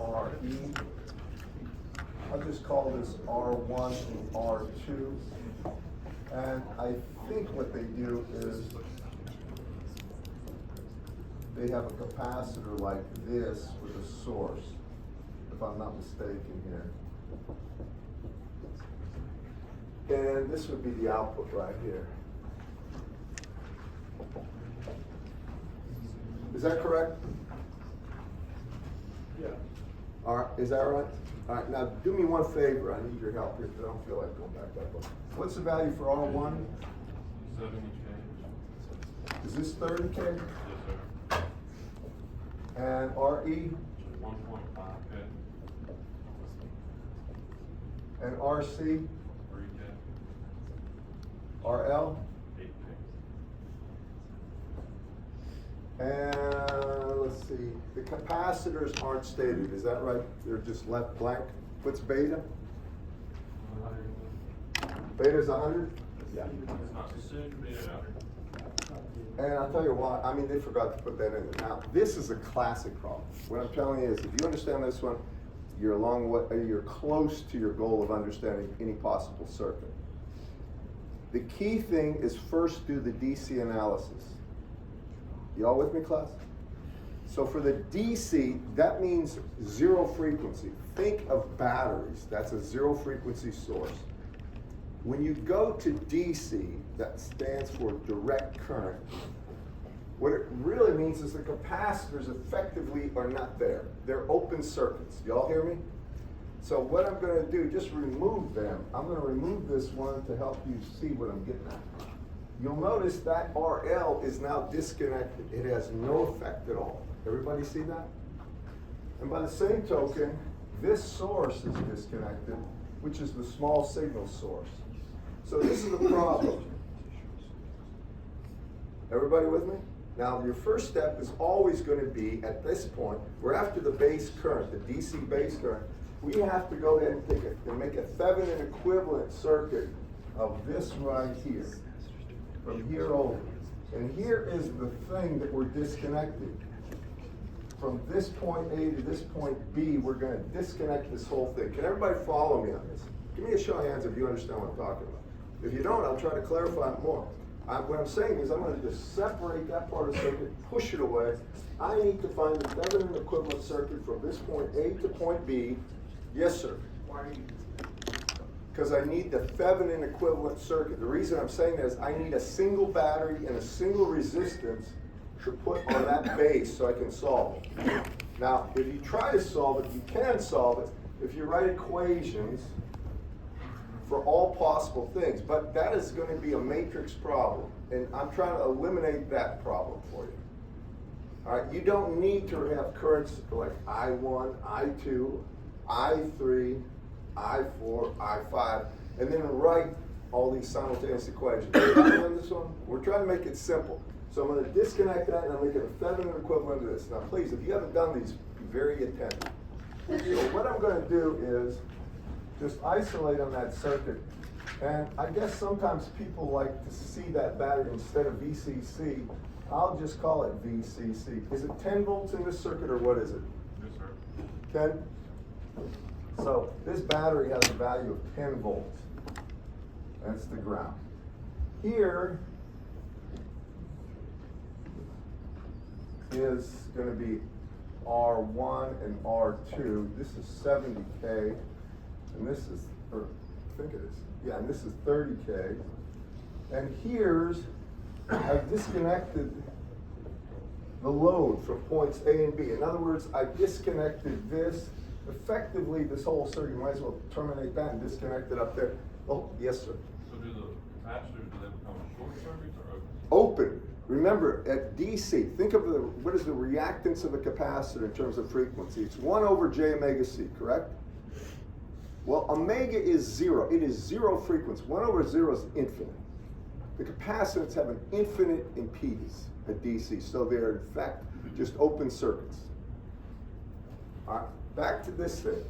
RE. I'll just call this R1 and R2. And I think what they do is they have a capacitor like this with a source, if I'm not mistaken here. And this would be the output right here. Is that correct? Yeah. All right, is that right? All right, now do me one favor. I need your help here because I don't feel like going back that way. What's the value for R1? 70K. Is this 30K? Yes, sir. And RE? 1.5K. And RC? 3K. RL? 8K. And let's see, the capacitors aren't stated, is that right? They're just left blank. What's beta? Beta's 100? Yeah. It's not soon to be out. And I'll tell you why, I mean, they forgot to put that in there. Now, this is a classic problem. What I'm telling you is, if you understand this one, you're a long way, you're close to your goal of understanding any possible circuit. The key thing is first do the DC analysis. Y'all with me, class? So for the DC, that means zero frequency. Think of batteries. That's a zero frequency source. When you go to DC, that stands for direct current. What it really means is the capacitors effectively are not there. They're open circuits. Y'all hear me? So what I'm going to do, just remove them. I'm going to remove this one to help you see what I'm getting at. You'll notice that RL is now disconnected. It has no effect at all. Everybody see that? And by the same token, this source is disconnected, which is the small signal source. So this is the problem. Everybody with me? Now your first step is always going to be, at this point, we're after the base current, the DC base current. We have to go ahead and make a Thevenin equivalent circuit of this right here. From here over. And here is the thing that we're disconnecting. From this point A to this point B, we're going to disconnect this whole thing. Can everybody follow me on this? Give me a show of hands if you understand what I'm talking about. If you don't, I'll try to clarify it more. What I'm saying is I'm going to just separate that part of the circuit, push it away. I need to find the Thevenin equivalent circuit from this point A to point B. Yes, sir. Why do you? Because I need the Thevenin equivalent circuit. The reason I'm saying that is I need a single battery and a single resistance to put on that base so I can solve it. Now, if you try to solve it, you can solve it if you write equations for all possible things. But that is going to be a matrix problem. And I'm trying to eliminate that problem for you. All right, you don't need to have currents like I1, I2, I3, I4, I5, and then write all these simultaneous equations. On this one, we're trying to make it simple. So I'm going to disconnect that and I'm making a Thevenin equivalent of this. Now please, if you haven't done these, be very attentive. So what I'm going to do is just isolate on that circuit. And I guess sometimes people like to see that battery instead of VCC. I'll just call it VCC. Is it 10 volts in this circuit or what is it? Yes, sir. 10? So this battery has a value of 10 volts. That's the ground. Here is going to be R1 and R2. This is 70K, and this is, or I think it is, yeah, and this is 30K. And here's, I've disconnected the load from points A and B. In other words, I disconnected this. Effectively, this whole circuit, you might as well terminate that and disconnect it up there. Oh, yes, sir. So do the capacitors, do they become short circuits or open? Open. Remember, at DC, think of what is the reactance of a capacitor in terms of frequency? It's 1 over j omega c, correct? Well, omega is 0. It is 0 frequency. 1 over 0 is infinite. The capacitors have an infinite impedance at DC, so they're in fact just open circuits. All right. Back to this thing.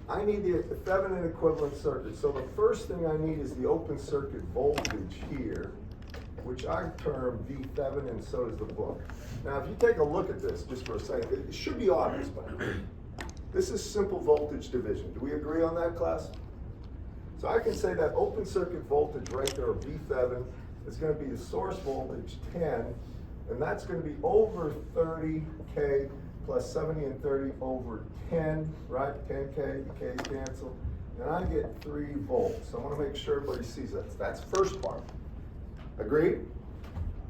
I need the Thevenin equivalent circuit. So the first thing I need is the open circuit voltage here, which I term V Thevenin, and so does the book. Now, if you take a look at this just for a second, it should be obvious by now. This is simple voltage division. Do we agree on that, class? So I can say that open circuit voltage right there, or V7, is going to be the source voltage 10, and that's going to be over 30K plus 70 and 30 over 10, right? 10K, the K's cancel, and I get 3 volts. So I want to make sure everybody sees that. That's first part. Agreed?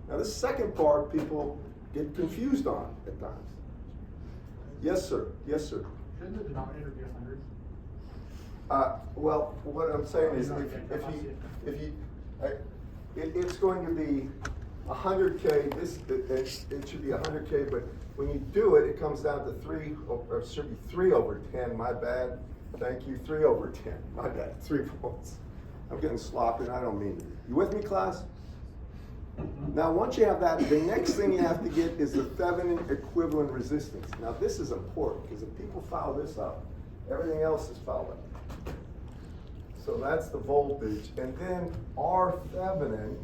Now the second part people get confused on at times. Yes, sir. Yes, sir. Shouldn't the denominator be 100? Well, what I'm saying is, it's going to be 100K. It should be 100K, but when you do it, it comes down to 3, or it should be 3 over 10. My bad. Thank you. 3 over 10. My bad. 3 volts. I'm getting sloppy, and I don't mean it. You with me, class? Now, once you have that, the next thing you have to get is the Thevenin equivalent resistance. Now, this is important because if people foul this up, everything else is fouled up. So that's the voltage, and then R Thevenin.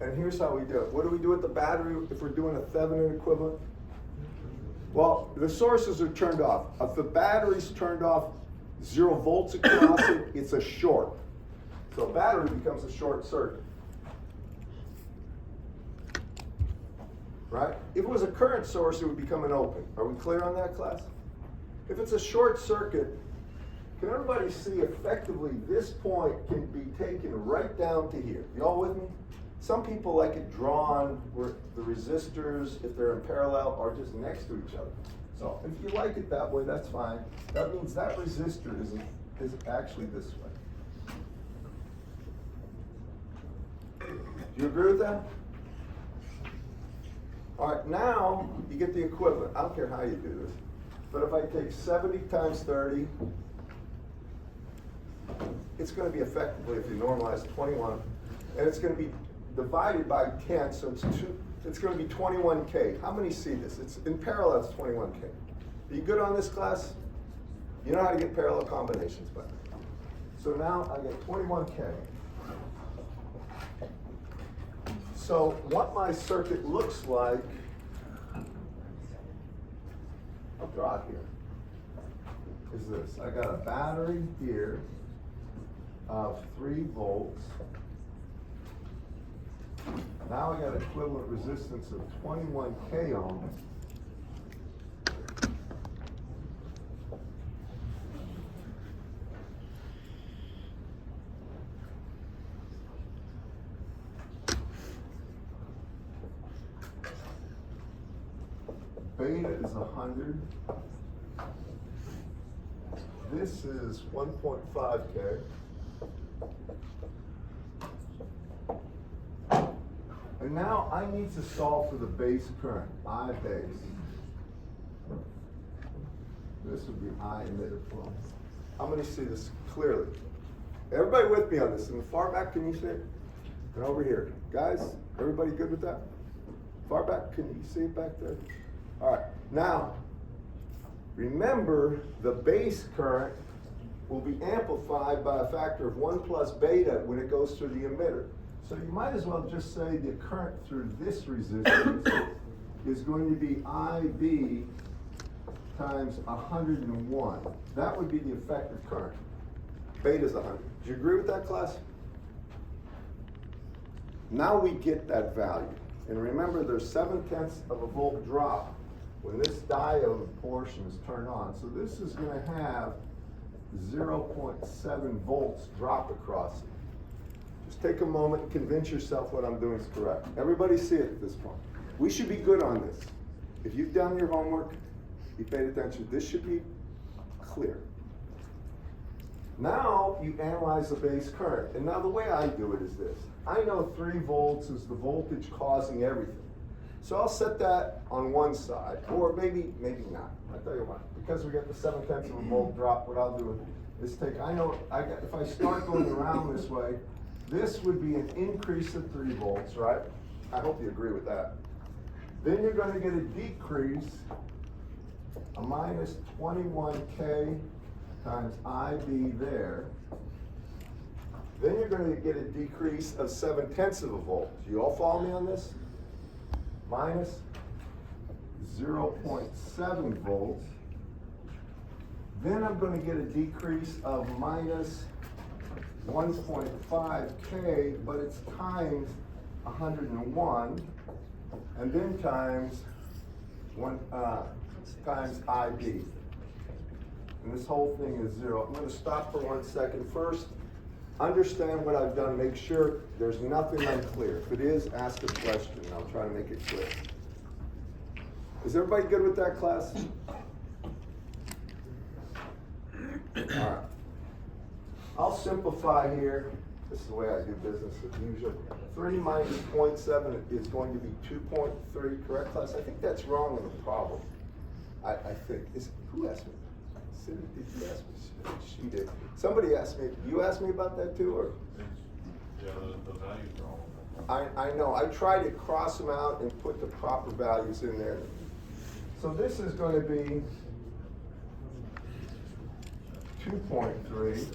And here's how we do it. What do we do with the battery if we're doing a Thevenin equivalent? Well, the sources are turned off. If the battery's turned off, 0 volts across it, it's a short. So a battery becomes a short circuit. Right? If it was a current source, it would become an open. Are we clear on that, class? If it's a short circuit, can everybody see effectively this point can be taken right down to here? You all with me? Some people like it drawn where the resistors, if they're in parallel, are just next to each other. So if you like it that way, that's fine. That means that resistor is actually this way. Do you agree with that? All right, now you get the equivalent. I don't care how you do this. But if I take 70 times 30, it's going to be effectively, if you normalize 21, and it's going to be divided by 10, so it's going to be 21K. How many see this? It's in parallel, it's 21K. Are you good on this, class? You know how to get parallel combinations, but. So now I get 21K. So what my circuit looks like, I'll draw it here, is this. I got a battery here of 3 volts. Now I got equivalent resistance of 21K ohms. Beta is 100. This is 1.5K. And now I need to solve for the base current, I base. This would be I emitter flow. How many see this clearly? Everybody with me on this? In the far back, can you see it? And over here. Guys, everybody good with that? Far back, can you see it back there? All right, now, remember the base current will be amplified by a factor of 1 plus beta when it goes through the emitter. So you might as well just say the current through this resistance is going to be IB times 101. That would be the effective current. Beta is 100. Do you agree with that, class? Now we get that value. And remember, there's 7/10 of a volt drop when this diode portion is turned on. So this is going to have 0.7 volts drop across it. Just take a moment and convince yourself what I'm doing is correct. Everybody see it at this point. We should be good on this. If you've done your homework, you paid attention, this should be clear. Now you analyze the base current. And now the way I do it is this. I know 3 volts is the voltage causing everything. So I'll set that on one side, or maybe not. I'll tell you what, because we got the 7/10 of a volt drop, what I'll do is take, if I start going around this way, this would be an increase of 3 volts, right? I hope you agree with that. Then you're going to get a decrease, a minus 21K times IB there. Then you're going to get a decrease of 7/10 of a volt. Do you all follow me on this? Minus 0.7 volts. Then I'm going to get a decrease of minus 1.5 K, but it's times 101, and then times times IB. And this whole thing is 0. I'm going to stop for 1 second. First, understand what I've done. Make sure there's nothing unclear. If it is, ask a question, and I'll try to make it clear. Is everybody good with that, class? All right. I'll simplify here. This is the way I do business as usual. 3 minus 0.7 is going to be 2.3, correct, class? I think that's wrong in the problem. I think. Who asked me? Cindy, did you ask me? She did. Somebody asked me. You asked me about that too, or? Yeah, the values are all. I know. I try to cross them out and put the proper values in there. So this is going to be 2.3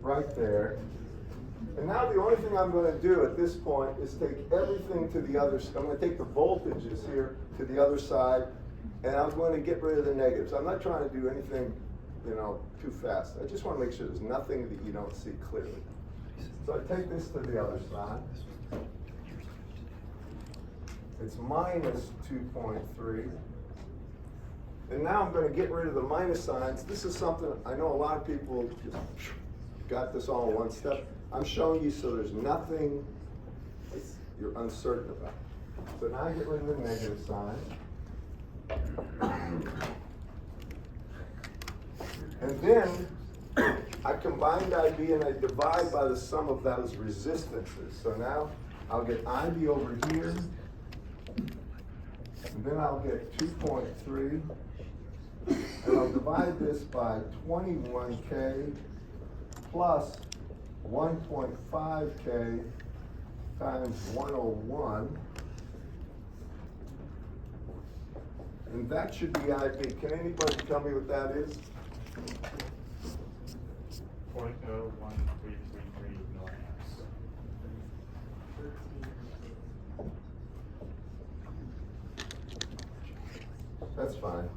right there. And now the only thing I'm going to do at this point is take everything to the other side. I'm going to take the voltages here to the other side, and I'm going to get rid of the negatives. I'm not trying to do anything, too fast. I just want to make sure there's nothing that you don't see clearly. So I take this to the other side. It's minus 2.3. And now I'm going to get rid of the minus signs. This is something I know a lot of people just got this all in one step. I'm showing you so there's nothing you're uncertain about. So now I get rid of the negative sign. And then I combined IB and I divide by the sum of those resistances. So now I'll get IB over here. And then I'll get 2.3. And I'll divide this by 21K plus 1.5K times 101. And that should be IB. Can anybody tell me what that is? 0.01333 milliamps. That's fine.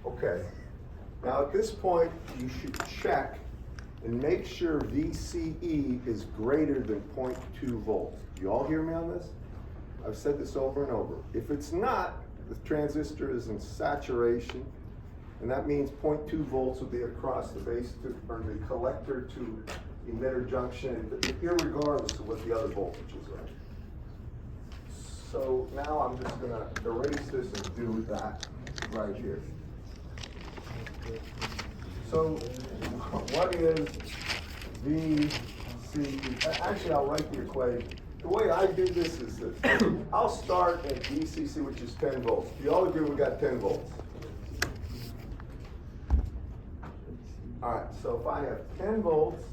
Okay. Now at this point, you should check and make sure VCE is greater than 0.2 volts. You all hear me on this? I've said this over and over. If it's not, the transistor is in saturation, and that means 0.2 volts will be across the base to, or the collector to emitter junction, irregardless of what the other voltages are. So now I'm just going to erase this and do that right here. So what is VCE? Actually, I'll write the equation. The way I do this is this. I'll start at VCC, which is 10 volts. Do you all agree we got 10 volts? All right, so if I have 10 volts,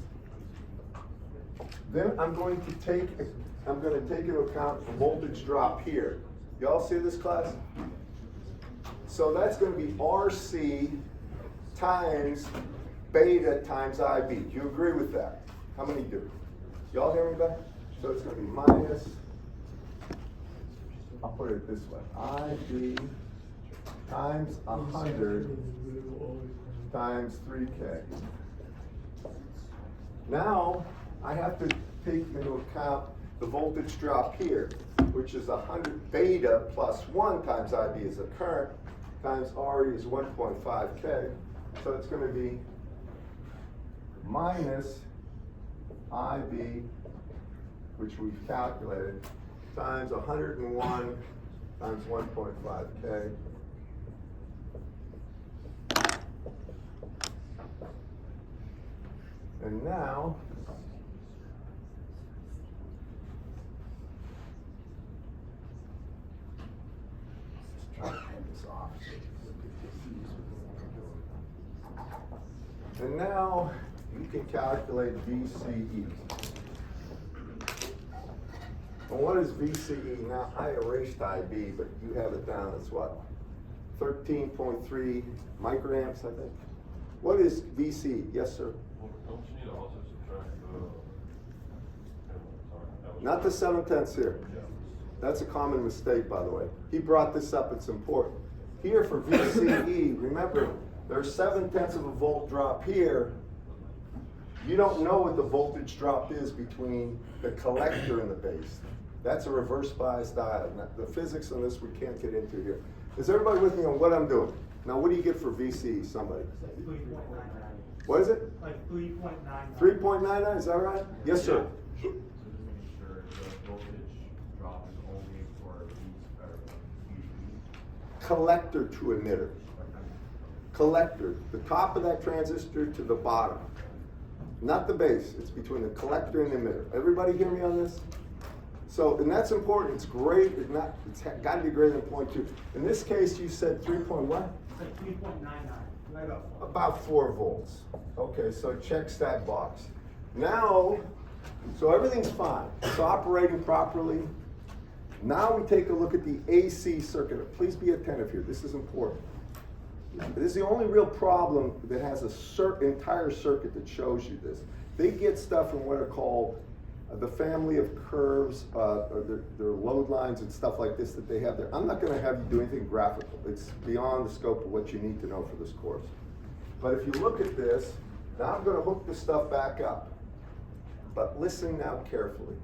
then I'm going to take into account the voltage drop here. You all see this, class? So that's going to be RC times beta times IB. Do you agree with that? How many do? Y'all hear me back? So it's going to be minus, I'll put it this way, IB times 100 times 3K. Now, I have to take into account the voltage drop here, which is 100 beta plus 1 times IB is the current, times RE is 1.5K. So it's going to be minus IB, which we've calculated, times 101 times 1.5K. And now, let's try to turn this off. And now you can calculate VCE. Well, what is VCE? Now, I erased IB, but you have it down as what? 13.3 microamps, I think. What is VCE? Yes, sir? Well, don't you need to also subtract the... Not the 7/10 here. Yeah. That's a common mistake, by the way. He brought this up, it's important. Here for VCE, remember, there's 7/10 of a volt drop here. You don't know what the voltage drop is between the collector and the base. That's a reverse bias diode. Now, the physics on this we can't get into here. Is everybody with me on what I'm doing? Now, what do you get for VCE, somebody? 3.99. What is it? Like 3.99. 3.99, is that right? Yes, sir. Just to make sure the voltage drop is only for these, Collector to emitter. Collector, the top of that transistor to the bottom. Not the base, it's between the collector and the emitter. Everybody hear me on this? So, and that's important, it's great, it's gotta be greater than 0.2. In this case, you said 3 point what? It's like 3.99. Right up. About 4 volts. Okay, so it checks that box. Now, so everything's fine, it's operating properly. Now we take a look at the AC circuit. Please be attentive here, this is important. This is the only real problem that has a entire circuit that shows you this. They get stuff from what are called the family of curves, or their load lines and stuff like this that they have there. I'm not going to have you do anything graphical. It's beyond the scope of what you need to know for this course. But if you look at this, now I'm going to hook this stuff back up. But listen now carefully.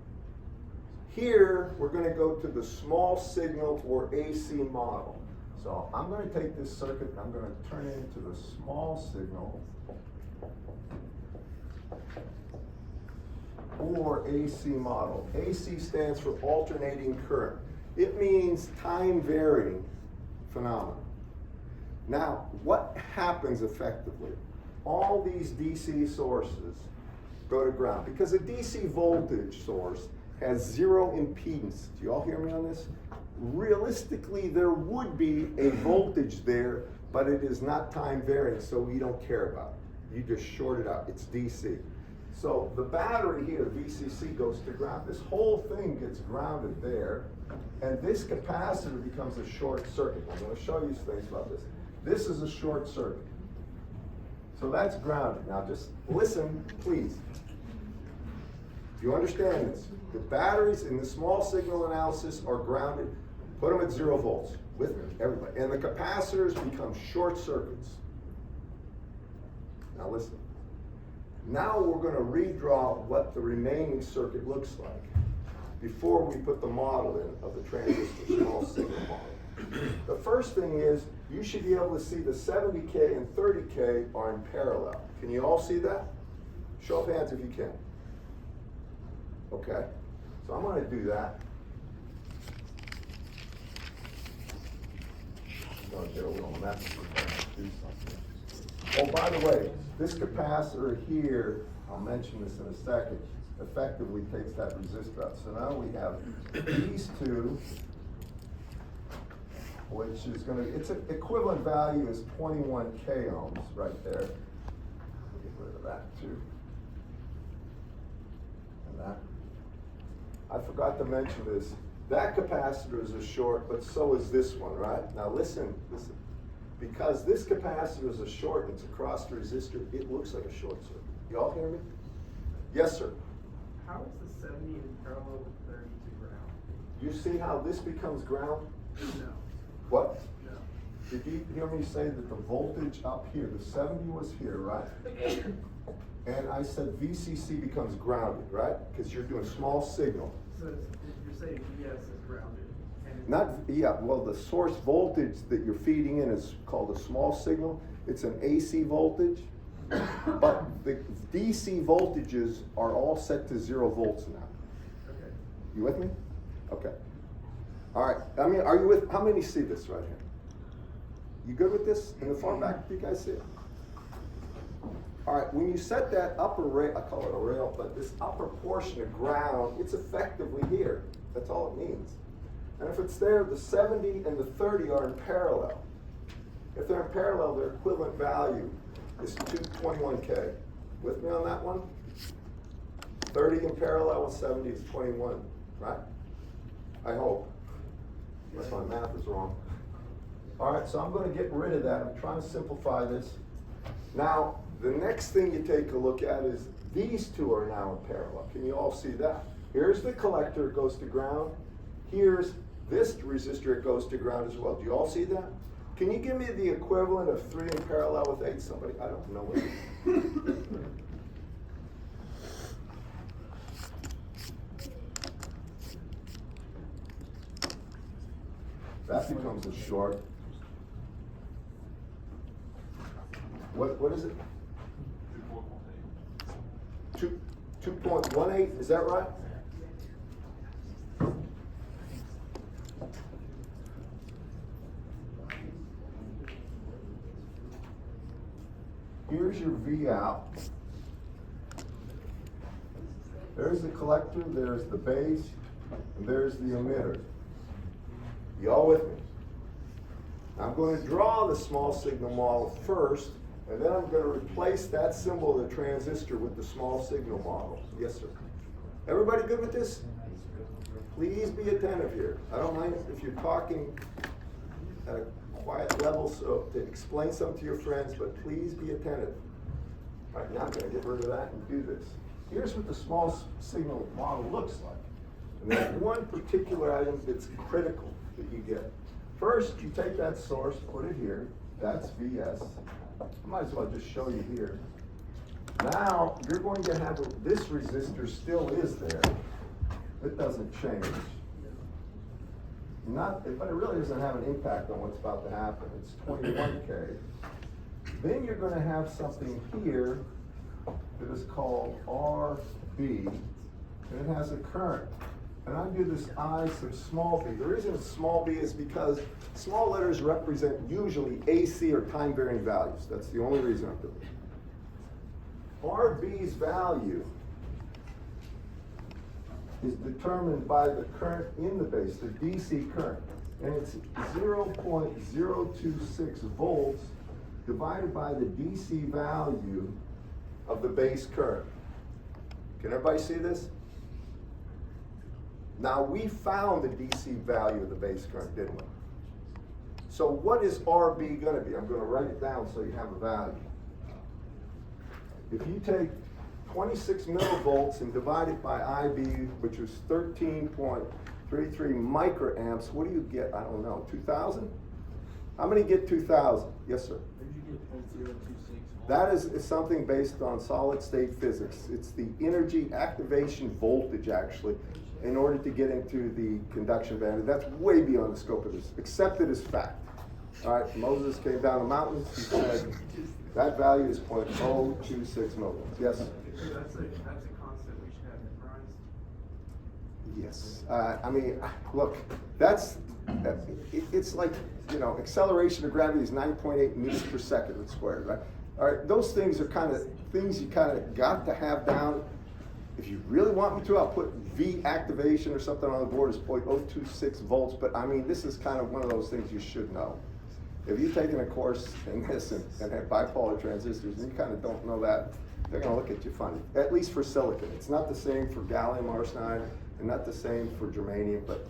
Here, we're going to go to the small signal or AC model. So I'm going to take this circuit and I'm going to turn it into the small signal or AC model. AC stands for alternating current. It means time varying phenomenon. Now, what happens effectively? All these DC sources go to ground because a DC voltage source has 0 impedance. Do you all hear me on this? Realistically, there would be a voltage there, but it is not time varying, so we don't care about it. You just short it out, it's DC. So the battery here, VCC, goes to ground. This whole thing gets grounded there, and this capacitor becomes a short circuit. I'm going to show you things about this. This is a short circuit. So that's grounded. Now just listen, please. You understand this? The batteries in the small signal analysis are grounded. Put them at 0 volts with everybody. And the capacitors become short circuits. Now listen. Now we're going to redraw what the remaining circuit looks like before we put the model in of the transistor small signal model. The first thing is you should be able to see the 70K and 30K are in parallel. Can you all see that? Show of hands if you can. Okay, so I'm going to do that. I'm going to get a little messy to do something. Oh, by the way, this capacitor here, I'll mention this in a second, effectively takes that resistor out. So now we have these two, which is going to, its equivalent value is 21K ohms right there. Get rid of that too. And that. I forgot to mention this. That capacitor is a short, but so is this one, right? Now listen. Because this capacitor is a short and it's across the resistor, it looks like a short circuit. You all hear me? Yes, sir. How is the 70 in parallel with 30 to ground? You see how this becomes ground? No. What? No. Did you hear me say that the voltage up here, the 70 was here, right? And I said VCC becomes grounded, right? Because you're doing small signal. So you're saying VS is grounded. And Not, yeah, well, the source voltage that you're feeding in is called a small signal. It's an AC voltage. But the DC voltages are all set to 0 volts now. Okay. You with me? Okay. All right. I mean, are you with, how many see this right here? You good with this? In the far back, do you guys see it? All right, when you set that upper rail, I call it a rail, but this upper portion of ground, it's effectively here. That's all it means. And if it's there, the 70 and the 30 are in parallel. If they're in parallel, their equivalent value is 221K. With me on that one? 30 in parallel with 70 is 21, right? I hope. Unless my math is wrong. All right, so I'm going to get rid of that. I'm trying to simplify this. Now, the next thing you take a look at is these two are now in parallel. Can you all see that? Here's the collector, it goes to ground. Here's this resistor, it goes to ground as well. Do you all see that? Can you give me the equivalent of 3 in parallel with 8? Somebody, I don't know what. That becomes a short. What is it? 2.18, is that right? Here's your V out. There's the collector, there's the base, and there's the emitter. You all with me? I'm going to draw the small signal model first, and then I'm going to replace that symbol of the transistor with the small signal model. Yes, sir. Everybody good with this? Please be attentive here. I don't mind if you're talking at a quiet level, so to explain something to your friends, but please be attentive. All right, now I'm going to get rid of that and do this. Here's what the small signal model looks like. And there's one particular item that's critical that you get. First, you take that source, put it here. That's VS. I might as well just show you here. Now, you're going to have this resistor still is there. It doesn't change. But it really doesn't have an impact on what's about to happen. It's 21K. Then you're going to have something here that is called RB, and it has a current. And I do this I sub small b. The reason it's small b is because small letters represent usually AC or time varying values. That's the only reason I'm doing it. RB's value is determined by the current in the base, the DC current. And it's 0.026 volts divided by the DC value of the base current. Can everybody see this? Now, we found the DC value of the base current, didn't we? So what is RB going to be? I'm going to write it down so you have a value. If you take 26 millivolts and divide it by IB, which is 13.33 microamps, what do you get? I don't know, 2,000? How many get 2,000? Yes, sir. Where'd you get 0.026? That is something based on solid state physics. It's the energy activation voltage, actually, in order to get into the conduction band. And that's way beyond the scope of this. Accepted as fact. All right, Moses came down the mountains. He said that value is 0.026 millivolts. Yes? That's a concept we should have memorized. Yes. I mean, look, it's like, you know, acceleration of gravity is 9.8 meters per second squared, right? All right, those things are kind of things you kind of got to have down. If you really want me to, I'll put V activation or something on the board as 0.026 volts, but I mean, this is kind of one of those things you should know. If you've taken a course in this and have bipolar transistors and you kind of don't know that, they're going to look at you funny, at least for silicon. It's not the same for gallium arsenide and not the same for germanium, but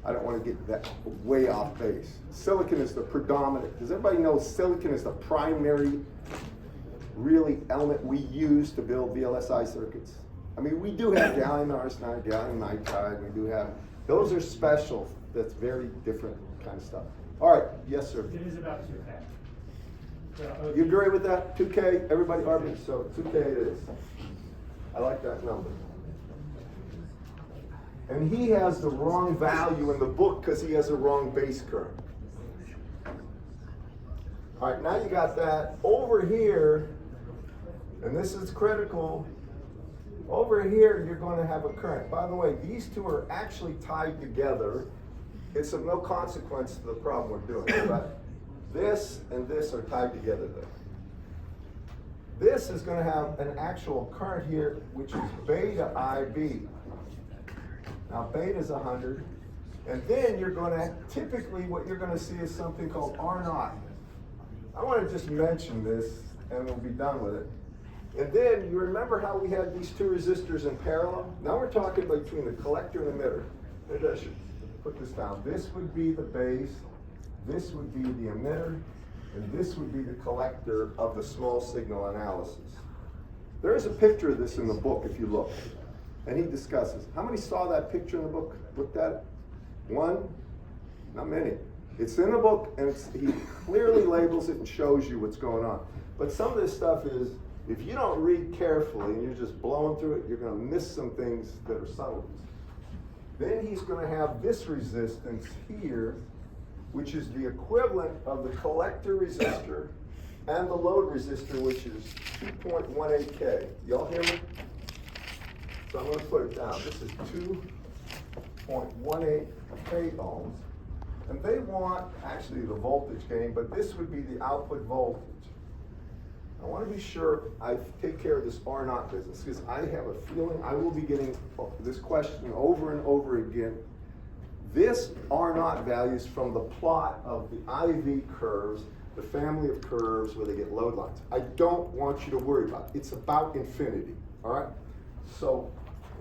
I don't want to get that way off base. Silicon is the predominant. Does everybody know silicon is the primary really element we use to build VLSI circuits? I mean, we do have gallium arsenide, gallium nitride, we do have, those are special, that's very different kind of stuff. All right, yes, sir. It is about 2K. You agree with that? 2K, everybody, Arvin, so 2K it is. I like that number. And he has the wrong value in the book because he has a wrong base current. All right, now you got that. Over here, and this is critical, over here you're going to have a current. By the way, these two are actually tied together. It's of no consequence to the problem we're doing, but this and this are tied together there. This is going to have an actual current here, which is beta IB. Now beta is 100, and then you're going to, typically what you're going to see is something called R0. I want to just mention this, and we'll be done with it. And then you remember how we had these two resistors in parallel? Now we're talking between the collector and emitter. Maybe I should put this down. This would be the base, this would be the emitter, and this would be the collector of the small signal analysis. There is a picture of this in the book if you look, and he discusses. How many saw that picture in the book? Looked at it? One? Not many. It's in the book, and he clearly labels it and shows you what's going on. But some of this stuff is, if you don't read carefully and you're just blowing through it, you're going to miss some things that are subtleties. Then he's going to have this resistance here, which is the equivalent of the collector resistor and the load resistor, which is 2.18K. Y'all hear me? So I'm going to put it down. This is 2.18K ohms. And they want actually the voltage gain, but this would be the output voltage. I want to be sure I take care of this R naught business, because I have a feeling I will be getting this question over and over again. This R naught value is from the plot of the IV curves, the family of curves where they get load lines. I don't want you to worry about it. It's about infinity, all right? So,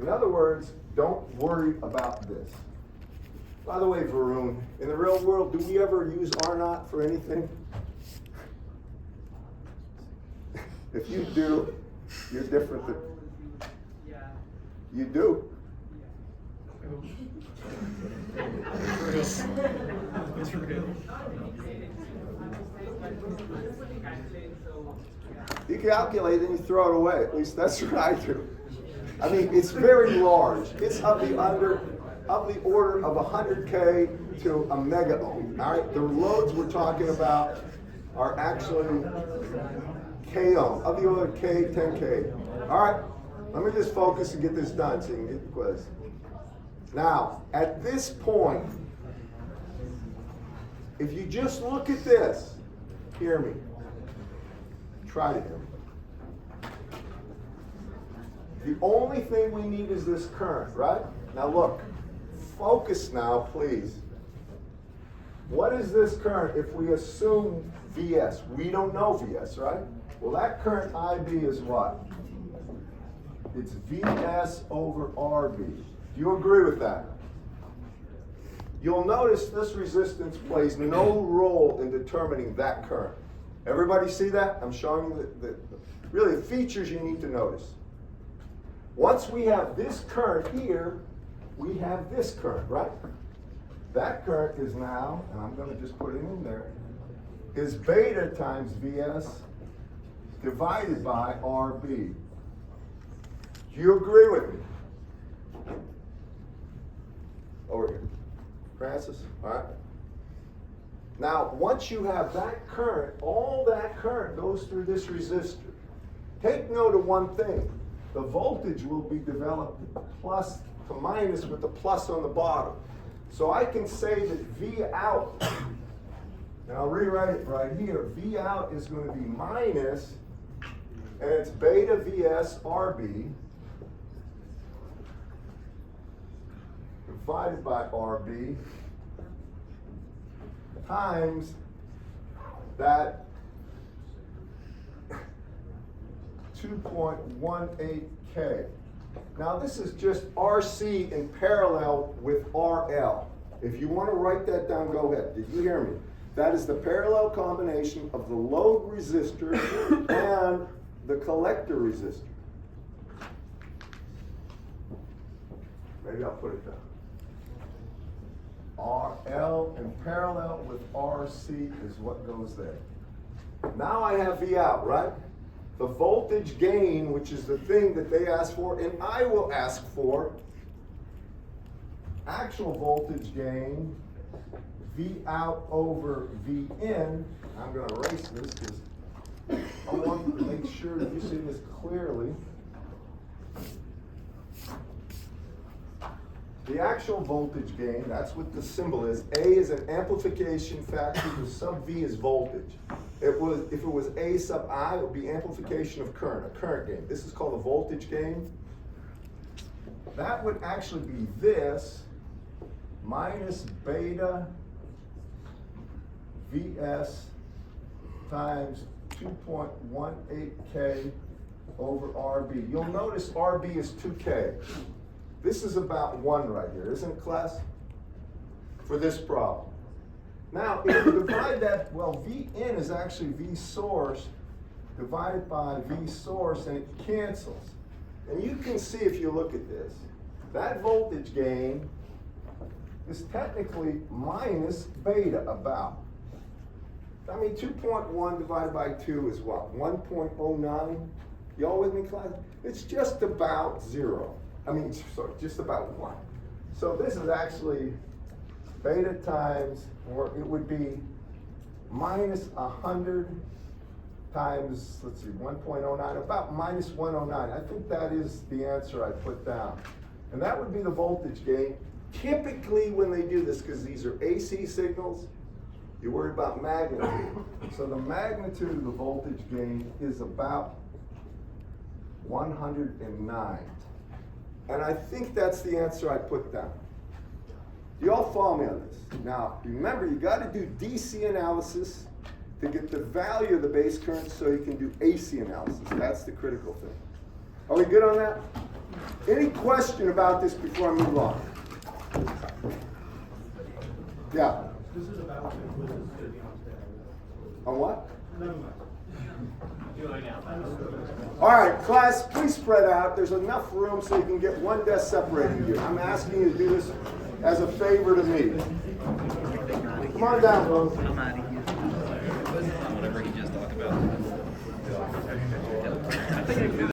in other words, don't worry about this. By the way, Varun, in the real world, do we ever use R naught for anything? If you do, you're different than, Yeah. you do. You calculate and you throw it away. At least that's what I do. I mean, it's very large. It's of the order of 100K to a mega ohm. All right, the loads we're talking about are actually K ohm, of the order of K, 10K. All right, let me just focus and get this done so you can get the quiz. Now, at this point, if you just look at this, hear me. Try to hear me. The only thing we need is this current, right? Now look, focus now, please. What is this current if we assume Vs? We don't know Vs, right? Well, that current IB is what? It's Vs over RB. Do you agree with that? You'll notice this resistance plays no role in determining that current. Everybody see that? I'm showing you really the features you need to notice. Once we have this current here, we have this current, right? That current is now, and I'm going to just put it in there, is beta times Vs divided by RB. Do you agree with me? Over here. Francis, all right? Now, once you have that current, all that current goes through this resistor. Take note of one thing. The voltage will be developed plus to minus with the plus on the bottom. So I can say that V out, and I'll rewrite it right here, V out is going to be minus, and it's beta Vs RB divided by RB times that 2.18K. Now this is just RC in parallel with RL. If you want to write that down, go ahead. Did you hear me? That is the parallel combination of the load resistor and the collector resistor. Maybe I'll put it down. RL in parallel with RC is what goes there. Now I have V out, right? The voltage gain, which is the thing that they ask for, and I will ask for, actual voltage gain, V out over V in. I'm going to erase this because I want to make sure that you see this clearly. The actual voltage gain, that's what the symbol is. A is an amplification factor, the sub V is voltage. If it was A sub I, it would be amplification of current, a current gain. This is called a voltage gain. That would actually be this minus beta Vs times 2.18K over RB. You'll notice RB is 2K. This is about 1 right here, isn't it, class? For this problem. Now, if you divide that, well, V in is actually V source divided by V source, and it cancels. And you can see if you look at this, that voltage gain is technically minus beta about. I mean, 2.1 divided by 2 is what? 1.09? Y'all with me, class? It's just about 0. I mean, sorry, just about 1. So this is actually beta times, or it would be minus 100 times, let's see, 1.09, about minus 109. I think that is the answer I put down. And that would be the voltage gain. Typically when they do this, because these are AC signals, you worry about magnitude. So the magnitude of the voltage gain is about 109. And I think that's the answer I put down. Do y'all follow me on this? Now, remember, you got to do DC analysis to get the value of the base current so you can do AC analysis. That's the critical thing. Are we good on that? Any question about this before I move on? Yeah. This is about to, this is gonna be on stand. On what? Never mind. All right, class, please spread out. There's enough room so you can get one desk separating you. I'm asking you to do this as a favor to me. Come on down, bro. I'm out of here. Whatever he just talked about. I think I can do that.